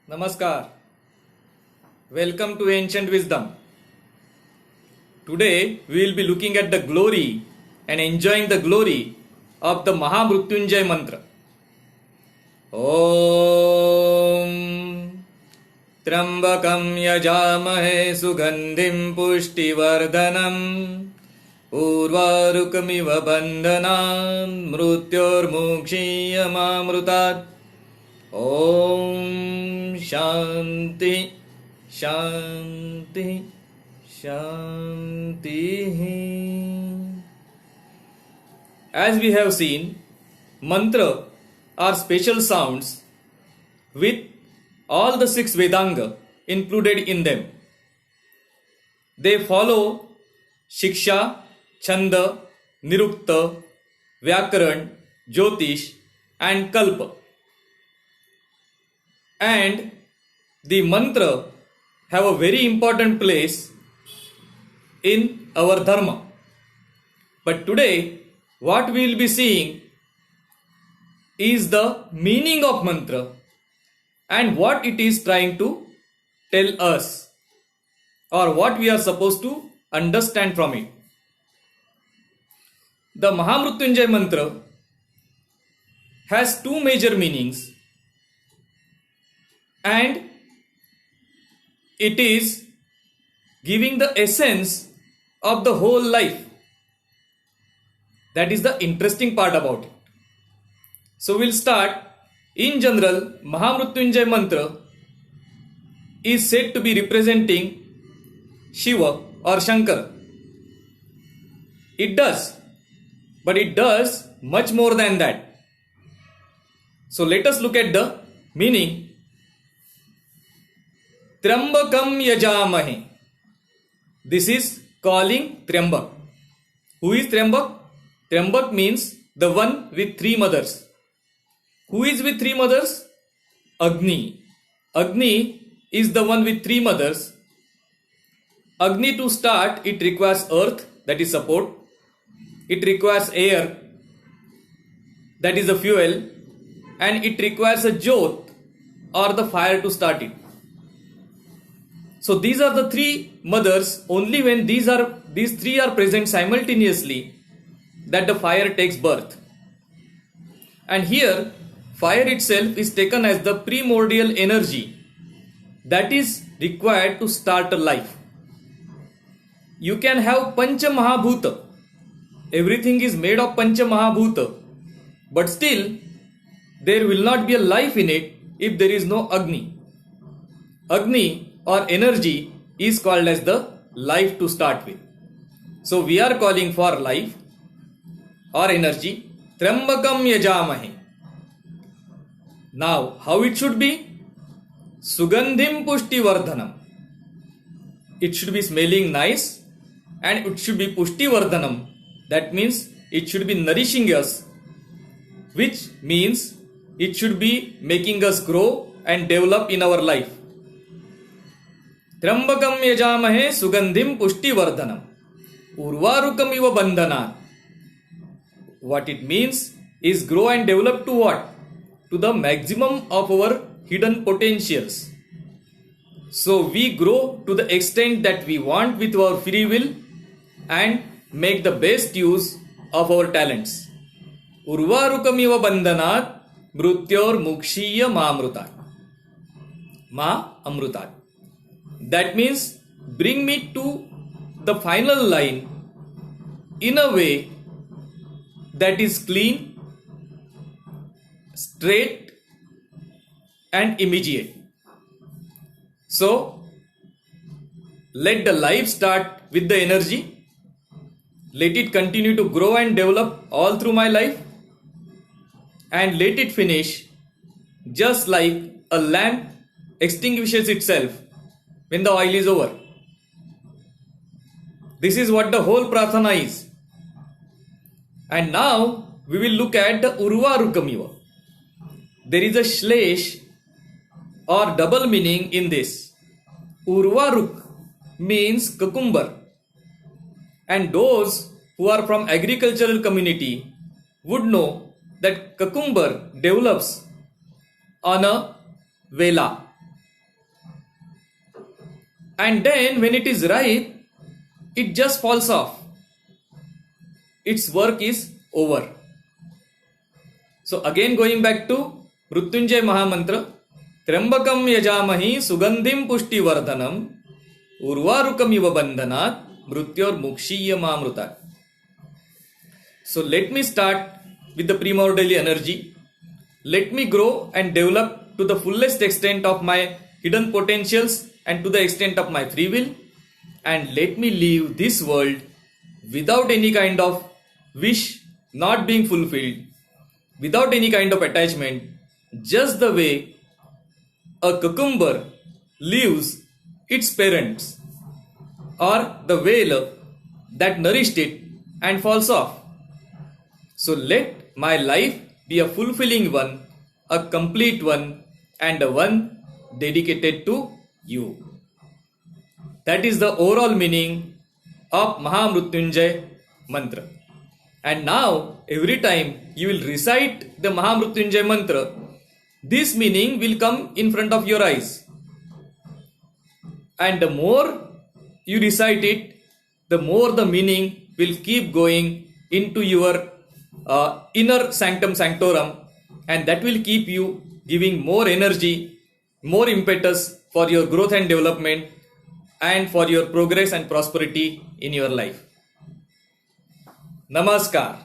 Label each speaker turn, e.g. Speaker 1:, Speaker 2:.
Speaker 1: Namaskar. Welcome to Ancient Wisdom. Today we will be looking at the glory and enjoying the glory of the Mahamrutyunjay mantra. Om Trambakam yajamahe sugandhim pushtivardhanam Urvarukamiva bandhanam mrutyormukshiyamamrutat. Om Shanti Shanti Shanti. As we have seen, mantra are special sounds with all the six Vedanga included in them. They follow Shiksha, Chanda, Nirukta, Vyakaran, Jyotish and Kalpa. And the mantra have a very important place in our dharma. But today what we will be seeing is the meaning of mantra and what it is trying to tell us, or what we are supposed to understand from it. The Mahamrutyunjay mantra has two major meanings, and it is giving the essence of the whole life. That is the interesting part about it. So we'll start. In general, Mahamrutyunjay mantra is said to be representing Shiva or Shankara. It does, but it does much more than that. So let us look at the meaning. Trambakam yajamahe. This is calling Trambak. Who is Trambak? Trambak means the one with three mothers. Who is with three mothers? Agni. Agni is the one with three mothers. Agni, to start, it requires earth, that is support. It requires air, that is the fuel. And it requires a jyot or the fire to start it. So these are the three mothers. Only when these three are present simultaneously that the fire takes birth. And here fire itself is taken as the primordial energy that is required to start a life. You can have Pancha Mahabhuta. Everything is made of Pancha Mahabhuta. But still there will not be a life in it if there is no Agni. Agni or energy is called as the life to start with. So we are calling for life or energy. Trambakam yajamahe. Now how it should be? Sugandhim pushti vardhanam. It should be smelling nice and it should be pushti vardhanam. That means it should be nourishing us, which means it should be making us grow and develop in our life. Trambakam yajamahe sugandhim pushti vardhanam urvarukam iva bandhanat. What it means is grow and develop to what? To the maximum of our hidden potentials. So we grow to the extent that we want with our free will and make the best use of our talents. Urvarukam iva bandhanat mrutyor mukshiya mamrutat. Ma amrutat. That means bring me to the final line in a way that is clean, straight and immediate. So let the life start with the energy. Let it continue to grow and develop all through my life. And let it finish just like a lamp extinguishes itself when the oil is over. This is what the whole prarthana is. And now we will look at the Urvarukamiva. There is a shlesh or double meaning in this. Urvaruk means cucumber. And those who are from agricultural community would know that cucumber develops on a vela. And then when it is ripe, it just falls off. Its work is over. So again going back to Mrutyunjay Mahamantra, Trambakam yajamahi sugandhim pushtivardhanam urvarukam iva bandhanat mrutyor mukshiyamamrutat. So let me start with the primordial energy. Let me grow and develop to the fullest extent of my hidden potentials and to the extent of my free will. And let me leave this world without any kind of wish not being fulfilled, without any kind of attachment, just the way a cucumber leaves its parents or the whale that nourished it and falls off. So let my life be a fulfilling one, a complete one, and a one dedicated to you. That is the overall meaning of Mahamrutyunjay mantra. And now every time you will recite the Mahamrutyunjay mantra, this meaning will come in front of your eyes. And the more you recite it, the more the meaning will keep going into your inner sanctum sanctorum, and that will keep you giving more energy, more impetus for your growth and development and for your progress and prosperity in your life. Namaskar.